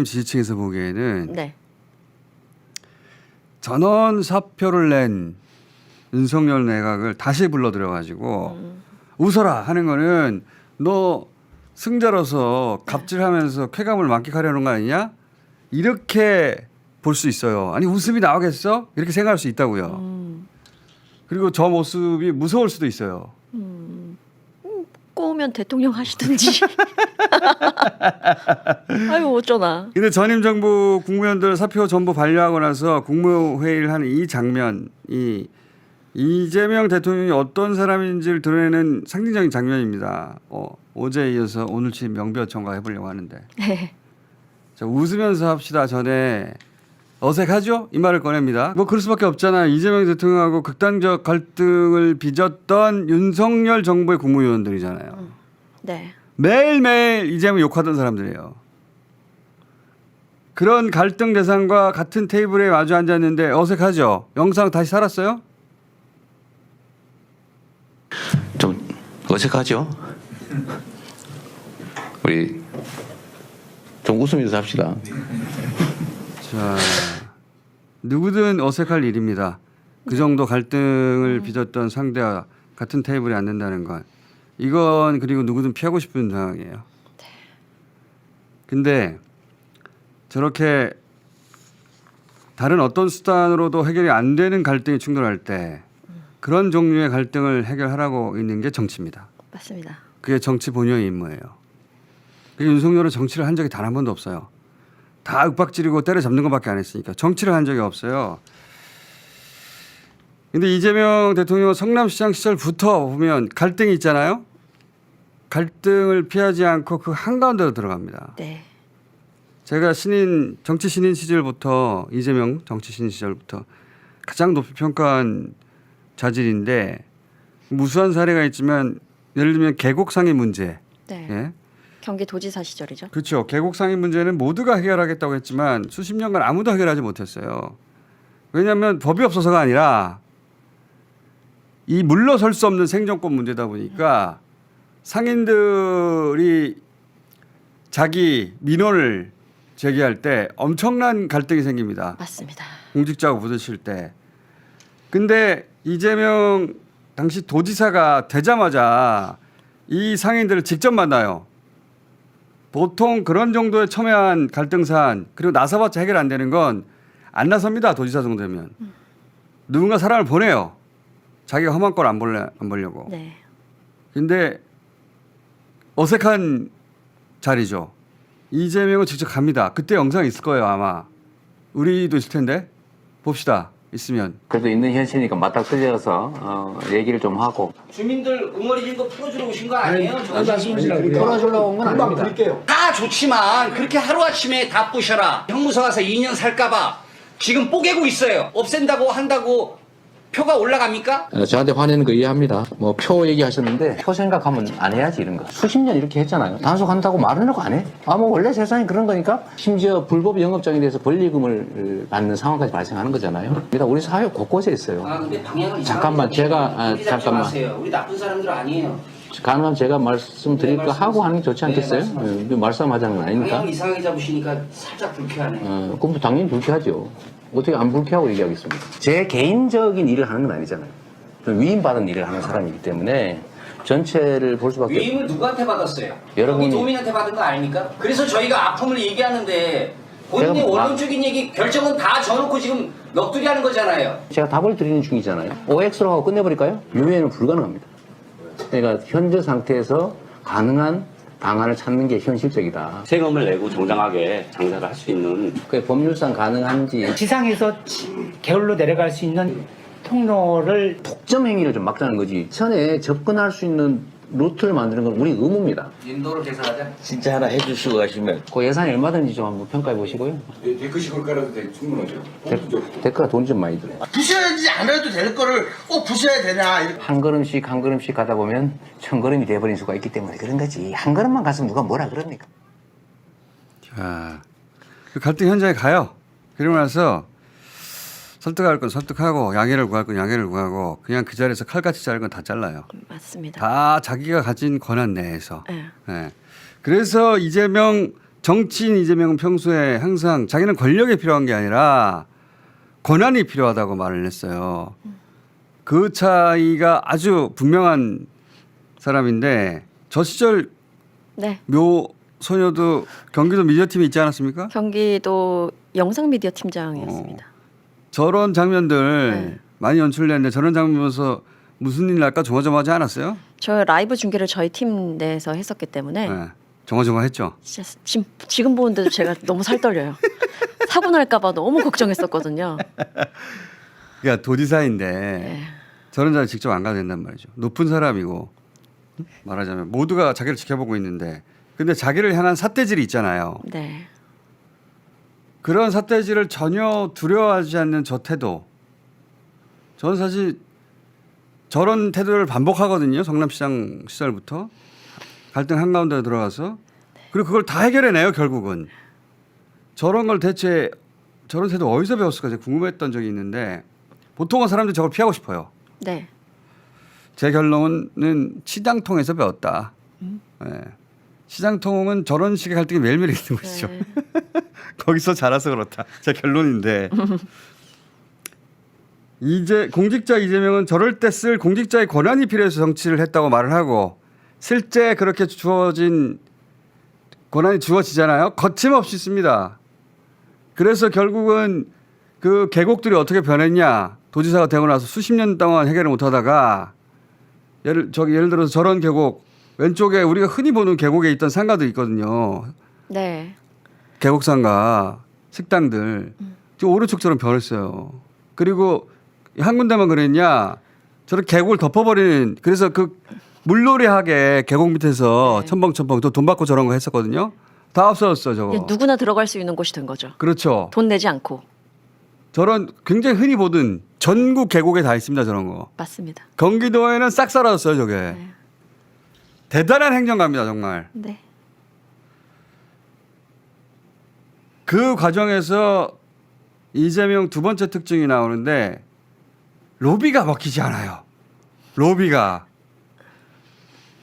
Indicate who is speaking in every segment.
Speaker 1: 지지층에서 보기에는
Speaker 2: 네.
Speaker 1: 전원 사표를 낸 윤석열 내각을 다시 불러들여가지고 웃어라 하는 거는 너 승자로서 갑질하면서 쾌감을 만끽하려는 거 아니냐? 이렇게 볼 수 있어요. 아니 웃음이 나오겠어? 이렇게 생각할 수 있다고요. 그리고 저 모습이 무서울 수도 있어요.
Speaker 2: 꼬우면 대통령 하시든지. 아유 어쩌나.
Speaker 1: 근데 전임 정부 국무위원들 사표 전부 반려하고 나서 국무회의를 하는 이 장면이 이재명 대통령이 어떤 사람인지를 드러내는 상징적인 장면입니다. 어제에 이어서 오늘치 명배어 청가 해보려고 하는데.
Speaker 2: 네.
Speaker 1: 자, 웃으면서 합시다 전에 어색하죠? 이 말을 꺼냅니다. 뭐 그럴 수밖에 없잖아요. 이재명 대통령하고 극단적 갈등을 빚었던 윤석열 정부의 국무위원들이잖아요.
Speaker 2: 네.
Speaker 1: 매일매일 이재명 욕하던 사람들이에요. 그런 갈등 대상과 같은 테이블에 마주 앉았는데 어색하죠? 영상 다시 살았어요?
Speaker 3: 좀 어색하죠? 우리 좀 웃으면서 합시다.
Speaker 1: 자, 누구든 어색할 일입니다. 그 정도 갈등을 빚었던 상대와 같은 테이블에 앉는다는 건 이건 그리고 누구든 피하고 싶은 상황이에요. 근데 저렇게 다른 어떤 수단으로도 해결이 안 되는 갈등이 충돌할 때 그런 종류의 갈등을 해결하라고 있는 게 정치입니다.
Speaker 2: 맞습니다.
Speaker 1: 그게 정치 본연의 임무예요. 윤석열은 정치를 한 적이 단 한 번도 없어요. 다 윽박지르고 때려잡는 것밖에 안 했으니까 정치를 한 적이 없어요. 근데 이재명 대통령 성남시장 시절부터 보면 갈등이 있잖아요. 갈등을 피하지 않고 그 한가운데로 들어갑니다.
Speaker 2: 네.
Speaker 1: 제가 정치 신인 시절부터 이재명 정치 신인 시절부터 가장 높이 평가한 자질인데 무수한 사례가 있지만 예를 들면 계곡 상해 문제.
Speaker 2: 네.
Speaker 1: 예?
Speaker 2: 경기도지사 시절이죠.
Speaker 1: 그렇죠. 계곡 상해 문제는 모두가 해결하겠다고 했지만 수십 년간 아무도 해결하지 못했어요. 왜냐하면 법이 없어서가 아니라 이 물러설 수 없는 생존권 문제다 보니까 상인들이 자기 민원을 제기할 때 엄청난 갈등이 생깁니다.
Speaker 2: 맞습니다.
Speaker 1: 공직자하고 부딪힐 때. 근데 이재명 당시 도지사가 되자마자 이 상인들을 직접 만나요. 보통 그런 정도의 첨예한 갈등 사안 그리고 나서봤자 해결 안 되는 건 안 나섭니다. 도지사 정도면. 누군가 사람을 보내요. 자기가 험한 걸 안 보려고.
Speaker 2: 네.
Speaker 1: 근데 어색한 자리죠. 이재명은 직접 갑니다. 그때 영상 있을 거예요 아마. 우리도 있을 텐데 봅시다. 있으면.
Speaker 4: 그래도 있는 현실이니까 맞닥뜨려서 얘기를 좀 하고.
Speaker 5: 주민들 응어리진 거 풀어주러 오신 거 아니에요?
Speaker 4: 풀어주려고 온 건 아닙니다.
Speaker 5: 다 좋지만 그렇게 하루아침에 다 부셔라. 형무소 가서 2년 살까봐 지금 뽀개고 있어요. 없앤다고 한다고 표가 올라갑니까?
Speaker 4: 저한테 화내는 거 이해합니다. 뭐 표 얘기하셨는데 표 생각하면 안 해야지 이런 거. 수십 년 이렇게 했잖아요. 단속한다고 말을 하고 안 해? 뭐 원래 세상이 그런 거니까 심지어 불법 영업장에 대해서 권리금을 받는 상황까지 발생하는 거잖아요. 그러니까 우리 사회 곳곳에 있어요.
Speaker 5: 근데 방향을
Speaker 4: 잠깐만 제가 잠깐만
Speaker 5: 마세요. 우리 나쁜 사람들 아니에요.
Speaker 4: 가능하면 제가 말씀드릴 거 하고 하는 게 좋지 않겠어요? 말씀하자는 건 아니니까.
Speaker 5: 방향을 이상하게 잡으시니까 살짝 불쾌하네.
Speaker 4: 그럼 당연히 불쾌하죠. 어떻게 안 불쾌하고 얘기하겠습니까? 제 개인적인 일을 하는 건 아니잖아요. 저는 위임받은 일을 하는 사람이기 때문에 전체를 볼 수밖에 없어요.
Speaker 5: 위임을 누구한테 받았어요?
Speaker 4: 여러분이-
Speaker 5: 여기 도민한테 받은 거 아닙니까? 그래서 저희가 아픔을 얘기하는데 본인이
Speaker 4: 제가
Speaker 5: 원론적인 얘기 결정은 다 져놓고 지금 넋두리 하는 거잖아요.
Speaker 4: 제가 답을 드리는 중이잖아요. OX로 하고 끝내버릴까요? 유예는 불가능합니다. 그러니까 현재 상태에서 가능한 방안을 찾는 게 현실적이다.
Speaker 6: 세금을 내고 정당하게 장사를 할 수 있는
Speaker 4: 그게 법률상 가능한지
Speaker 7: 지상에서 게을러 내려갈 수 있는 통로를
Speaker 4: 독점 행위를 좀 막자는 거지. 천에 접근할 수 있는 루트를 만드는 건 우리 의무입니다.
Speaker 5: 인도를 개선하자.
Speaker 6: 진짜 하나 해주시고 가시면
Speaker 4: 그 예산이 얼마든지 좀 한번 평가해 보시고요.
Speaker 8: 데크식을 깔아도 충분하죠.
Speaker 4: 대가가 돈 좀 많이 들어요.
Speaker 8: 부셔야지 안 해도 될 거를 꼭 부셔야 되냐. 이렇게.
Speaker 4: 한 걸음씩 가다 보면 천 걸음이 돼버린 수가 있기 때문에 그런 거지. 한 걸음만 갔으면 누가 뭐라 그럽니까?
Speaker 1: 자, 그 갈등 현장에 가요. 그러고 나서 설득할 건 설득하고 양해를 구할 건 양해를 구하고 그냥 그 자리에서 칼같이 자를 건 다 잘라요.
Speaker 2: 맞습니다.
Speaker 1: 다 자기가 가진 권한 내에서.
Speaker 2: 네.
Speaker 1: 네. 그래서 이재명 정치인 이재명은 평소에 항상 자기는 권력이 필요한 게 아니라 권한이 필요하다고 말을 했어요. 그 차이가 아주 분명한 사람인데 저 시절
Speaker 2: 네.
Speaker 1: 묘 소녀도 경기도 미디어팀에 있지 않았습니까?
Speaker 2: 경기도 영상미디어 팀장이었습니다.
Speaker 1: 저런 장면들
Speaker 2: 네.
Speaker 1: 많이 연출됐는데 저런 장면 보면서 무슨 일 날까 조마조마하지 않았어요?
Speaker 2: 저 라이브 중계를 저희 팀 내에서 했었기 때문에
Speaker 1: 네. 조마조마했죠.
Speaker 2: 진짜 지금 보는데도 제가 너무 살 떨려요. 사고 날까봐 너무 걱정했었거든요.
Speaker 1: 그러니까 도지사인데
Speaker 2: 네.
Speaker 1: 저런 자리 직접 안 가도 된단 말이죠. 높은 사람이고 말하자면 모두가 자기를 지켜보고 있는데 근데 자기를 향한 삿대질이 있잖아요.
Speaker 2: 네.
Speaker 1: 그런 삿대질을 전혀 두려워하지 않는 저 태도. 저는 사실 저런 태도를 반복하거든요. 성남시장 시절부터. 갈등 한가운데 들어가서. 그리고 그걸 다 해결해내요. 결국은. 저런 걸 대체 저런 태도 어디서 배웠을까 제가 궁금했던 적이 있는데 보통은 사람들이 저걸 피하고 싶어요.
Speaker 2: 네.
Speaker 1: 제 결론은 시장통에서 배웠다. 네. 시장통은 저런 식의 갈등이 매일매일 있는 것이죠.
Speaker 2: 네.
Speaker 1: 거기서 자라서 그렇다. 제 결론인데. 이제 공직자 이재명은 저럴 때 쓸 공직자의 권한이 필요해서 정치를 했다고 말을 하고 실제 그렇게 주어진 권한이 주어지잖아요. 거침없이 씁니다. 그래서 결국은 그 계곡들이 어떻게 변했냐. 도지사가 되고 나서 수십 년 동안 해결을 못하다가 예를 들어서 저런 계곡 왼쪽에 우리가 흔히 보는 계곡에 있던 상가도 있거든요.
Speaker 2: 네.
Speaker 1: 계곡상가 식당들 지금 오른쪽처럼 변했어요. 그리고 한 군데만 그랬냐 저런 계곡을 덮어버리는 그래서 그 물놀이하게 계곡 밑에서
Speaker 2: 네.
Speaker 1: 첨벙첨벙 또 돈 받고 저런 거 했었거든요. 다 없어졌어 저거.
Speaker 2: 그냥 누구나 들어갈 수 있는 곳이 된 거죠.
Speaker 1: 그렇죠.
Speaker 2: 돈 내지 않고.
Speaker 1: 저런 굉장히 흔히 보던 전국 계곡에 다 있습니다 저런 거.
Speaker 2: 맞습니다.
Speaker 1: 경기도에는 싹 사라졌어요 저게.
Speaker 2: 네.
Speaker 1: 대단한 행정가입니다 정말.
Speaker 2: 네.
Speaker 1: 그 과정에서 이재명 두 번째 특징이 나오는데 로비가 먹히지 않아요. 로비가.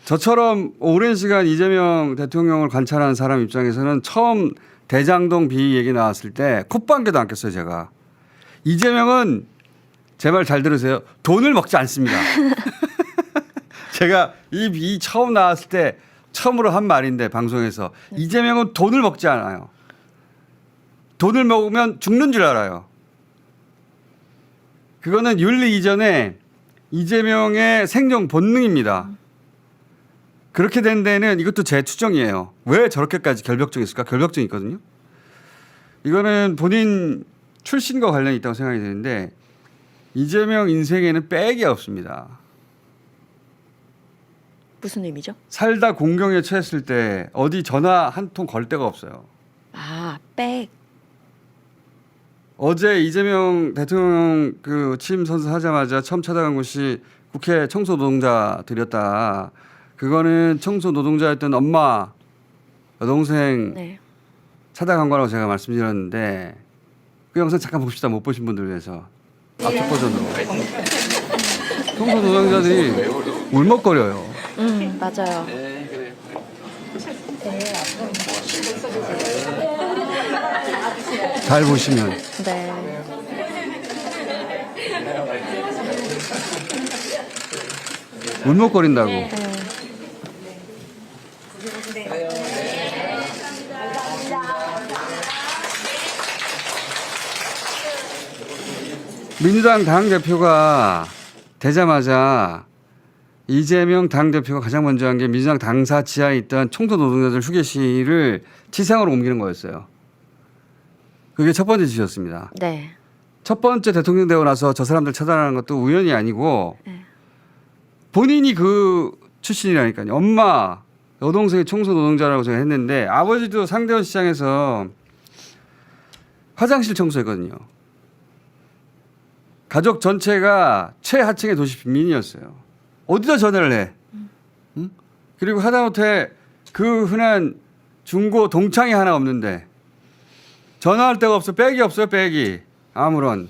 Speaker 1: 저처럼 오랜 시간 이재명 대통령을 관찰하는 사람 입장에서는 처음 대장동 비위 얘기 나왔을 때 콧방귀도 안 꼈어요 제가. 이재명은 제 말 잘 들으세요. 돈을 먹지 않습니다. 제가 이 비위 처음 나왔을 때 처음으로 한 말인데 방송에서 이재명은 돈을 먹지 않아요. 돈을 먹으면 죽는 줄 알아요. 그거는 윤리 이전에 이재명의 생존 본능입니다. 그렇게 된 데는 이것도 제 추정이에요. 왜 저렇게까지 결벽증이 있을까? 결벽증이 있거든요. 이거는 본인 출신과 관련이 있다고 생각이 드는데 이재명 인생에는 백이 없습니다.
Speaker 2: 무슨 의미죠?
Speaker 1: 살다 공경에 처했을 때 어디 전화 한 통 걸 데가 없어요.
Speaker 2: 아, 백.
Speaker 1: 어제 이재명 대통령 그 취임 선서하자마자 처음 찾아간 곳이 국회 청소 노동자들이었다. 그거는 청소 노동자였던 엄마, 여동생
Speaker 2: 네.
Speaker 1: 찾아간 거라고 제가 말씀드렸는데 그 영상 잠깐 봅시다. 못 보신 분들 위해서. 앞쪽 버전으로. 청소 노동자들이 울먹거려요.
Speaker 2: 맞아요.
Speaker 1: 잘 보시면.
Speaker 2: 네.
Speaker 1: 울먹거린다고. 민주당 당대표가 되자마자 이재명 당대표가 가장 먼저 한 게 민주당 당사 지하에 있던 청소 노동자들 휴게실을 지상으로 옮기는 거였어요. 그게 첫 번째 지시였습니다.
Speaker 2: 네.
Speaker 1: 첫 번째 대통령 되고 나서 저 사람들 차단하는 것도 우연이 아니고
Speaker 2: 네.
Speaker 1: 본인이 그 출신이라니까요. 엄마, 여동생이 청소 노동자라고 제가 했는데 아버지도 상대원 시장에서 화장실 청소했거든요. 가족 전체가 최하층의 도시 빈민이었어요. 어디다 전화를 해? 응? 그리고 하다못해 그 흔한 중고 동창이 하나 없는데 전화할 데가 없어. 백이 없어요. 백이. 아무런.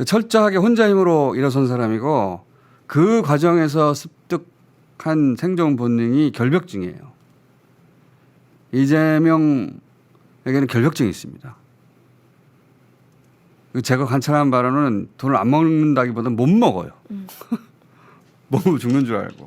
Speaker 1: 철저하게 혼자 힘으로 일어선 사람이고 그 과정에서 습득한 생존 본능이 결벽증이에요. 이재명에게는 결벽증이 있습니다. 제가 관찰한 바로는 돈을 안 먹는다기보다는 못 먹어요. 먹으면 죽는 줄 알고.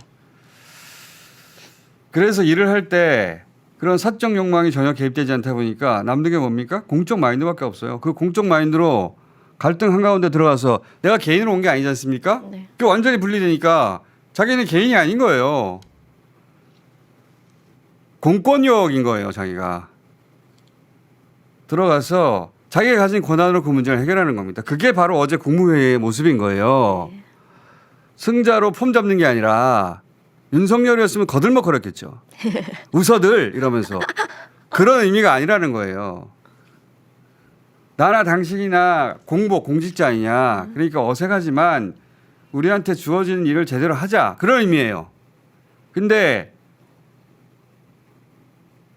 Speaker 1: 그래서 일을 할 때 그런 사적 욕망이 전혀 개입되지 않다 보니까 남는 게 뭡니까? 공적 마인드밖에 없어요. 그 공적 마인드로 갈등 한가운데 들어가서 내가 개인으로 온 게 아니지 않습니까?
Speaker 2: 네.
Speaker 1: 그 완전히 분리되니까 자기는 개인이 아닌 거예요. 공권력인 거예요, 자기가. 들어가서 자기가 가진 권한으로 그 문제를 해결하는 겁니다. 그게 바로 어제 국무회의의 모습인 거예요. 승자로 폼 잡는 게 아니라 윤석열이었으면 거들먹거렸겠죠. 웃어들 이러면서. 그런 의미가 아니라는 거예요. 나나 당신이나 공직자 아니냐. 그러니까 어색하지만 우리한테 주어지는 일을 제대로 하자. 그런 의미예요. 근데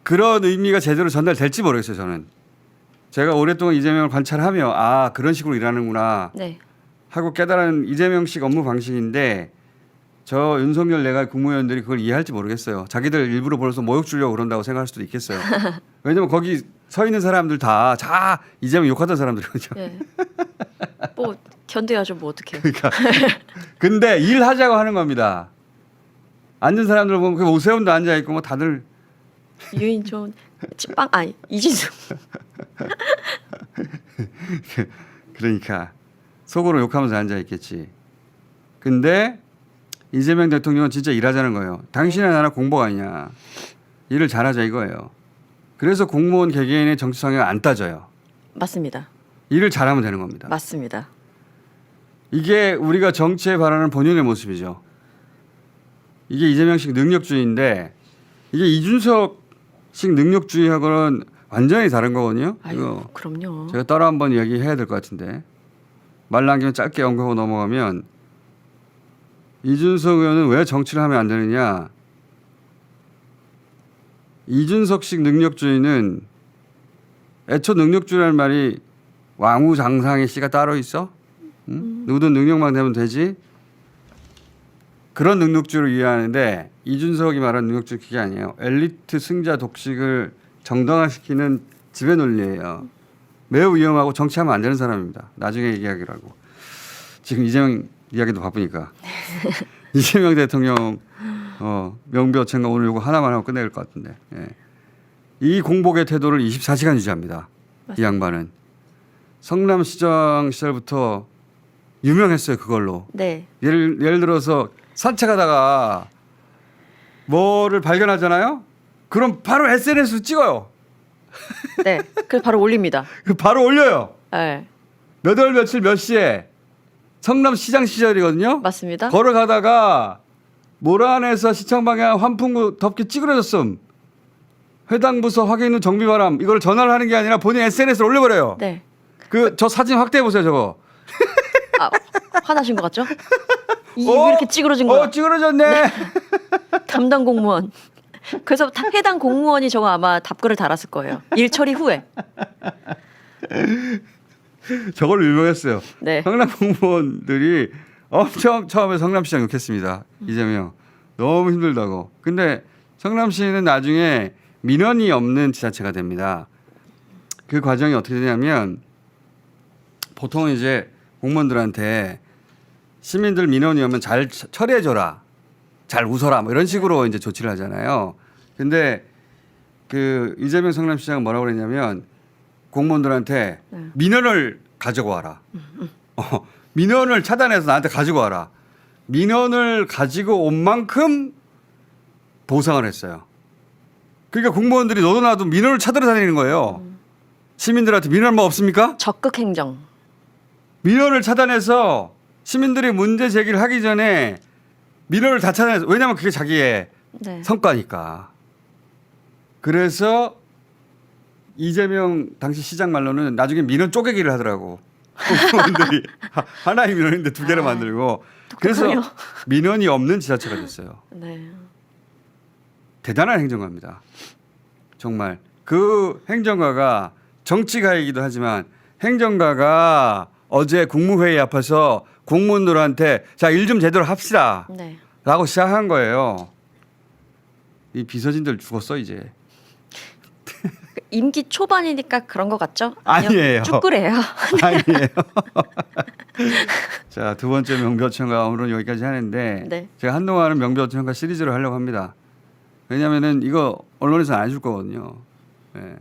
Speaker 1: 그런 의미가 제대로 전달될지 모르겠어요, 저는. 제가 오랫동안 이재명을 관찰하며 아, 그런 식으로 일하는구나
Speaker 2: 네.
Speaker 1: 하고 깨달은 이재명식 업무 방식인데 저 윤석열 내각 국무위원들이 그걸 이해할지 모르겠어요. 자기들 일부러 벌써 모욕 주려고 그런다고 생각할 수도 있겠어요. 왜냐면 거기 서 있는 사람들 다 이재명 욕하던 사람들이거든요.
Speaker 2: 예. 뭐 견뎌야죠. 뭐 어떡해요.
Speaker 1: 그러니까 근데 일하자고 하는 겁니다. 앉은 사람들 보면 그 오세훈도 앉아 있고 뭐 다들
Speaker 2: 유인촌 이진숙.
Speaker 1: 그러니까 속으로 욕하면서 앉아 있겠지. 근데 이재명 대통령은 진짜 일하자는 거예요. 당신이나 나나 공복 아니냐. 일을 잘하자 이거예요. 그래서 공무원 개개인의 정치 성향 안 따져요.
Speaker 2: 맞습니다.
Speaker 1: 일을 잘하면 되는 겁니다.
Speaker 2: 맞습니다.
Speaker 1: 이게 우리가 정치에 바라는 본연의 모습이죠. 이게 이재명식 능력주의인데 이게 이준석식 능력주의하고는 완전히 다른 거거든요.
Speaker 2: 아유,
Speaker 1: 이거
Speaker 2: 그럼요.
Speaker 1: 제가 따로 한번 이야기해야 될 것 같은데 말 남기면 짧게 언급하고 넘어가면 이준석 의원은 왜 정치를 하면 안 되느냐. 이준석식 능력주의는 애초 능력주의라는 말이 왕우장상의 씨가 따로 있어? 응? 누구든 능력만 되면 되지? 그런 능력주의를 이해하는데 이준석이 말하는 능력주의 그게 아니에요. 엘리트 승자 독식을 정당화시키는 지배 논리예요. 매우 위험하고 정치하면 안 되는 사람입니다. 나중에 얘기하기로 하고. 지금 이재명 이야기도 바쁘니까. 이재명 대통령 명배어천가 오늘 이거 하나만 하고 끝낼 것 같은데. 예. 이 공복의 태도를 24시간 유지합니다. 이 양반은. 성남시장 시절부터 유명했어요. 그걸로.
Speaker 2: 네.
Speaker 1: 예를 들어서 산책하다가 뭐를 발견하잖아요. 그럼 바로 SNS로 찍어요.
Speaker 2: 네. 그래서 바로 올립니다.
Speaker 1: 바로 올려요.
Speaker 2: 네.
Speaker 1: 몇 월 며칠 몇 시에 성남시장 시절이거든요.
Speaker 2: 맞습니다.
Speaker 1: 걸어가다가 모란에서 시청 방향 환풍구 덮개 찌그러졌음. 해당 부서 확인 후 정비 바람. 이걸 전화를 하는 게 아니라 본인 SNS에 올려버려요.
Speaker 2: 네.
Speaker 1: 저 사진 확대해 보세요. 저거.
Speaker 2: 화나신 것 같죠? 왜 이렇게 찌그러진 거야?
Speaker 1: 찌그러졌네.
Speaker 2: 담당 공무원. 그래서 해당 공무원이 저거 아마 답글을 달았을 거예요. 일 처리 후에.
Speaker 1: 저걸로 유명했어요.
Speaker 2: 네.
Speaker 1: 성남 공무원들이 엄청 처음에 성남시장 욕했습니다. 이재명. 너무 힘들다고. 근데 성남시는 나중에 민원이 없는 지자체가 됩니다. 그 과정이 어떻게 되냐면 보통은 이제 공무원들한테 시민들 민원이 오면 잘 처리해줘라. 잘 웃어라. 뭐 이런 식으로 이제 조치를 하잖아요. 근데 그 이재명 성남시장은 뭐라고 그랬냐면 공무원들한테 민원을 가지고 와라. 민원을 차단해서 나한테 가지고 와라. 민원을 가지고 온 만큼 보상을 했어요. 그러니까 공무원들이 너도 나도 민원을 찾으러 다니는 거예요. 시민들한테 민원 뭐 없습니까?
Speaker 2: 적극 행정.
Speaker 1: 민원을 차단해서 시민들이 문제 제기를 하기 전에 민원을 다 차단해서 왜냐하면 그게 자기의
Speaker 2: 네.
Speaker 1: 성과니까. 그래서 이재명 당시 시장 말로는 나중에 민원 쪼개기를 하더라고. 공무원들이 하나의 민원인데 두 개를 만들고. 그래서
Speaker 2: 똑똑하네요.
Speaker 1: 민원이 없는 지자체가 됐어요.
Speaker 2: 네.
Speaker 1: 대단한 행정가입니다. 정말 그 행정가가 정치가이기도 하지만 행정가가 어제 국무회의 앞에서 공무원들한테 자, 일 좀 제대로 합시다
Speaker 2: 네.
Speaker 1: 라고 시작한 거예요. 이 비서진들 죽었어 이제.
Speaker 2: 임기 초반이니까 그런 것 같죠?
Speaker 1: 아니에요.
Speaker 2: 쭉 그래요.
Speaker 1: 아니에요. 자, 두 번째 명배우천가 오늘은 여기까지 하는데
Speaker 2: 네.
Speaker 1: 제가 한동안은 명배우천가 시리즈를 하려고 합니다. 왜냐하면은 이거 언론에서 안 해줄 거거든요. 예.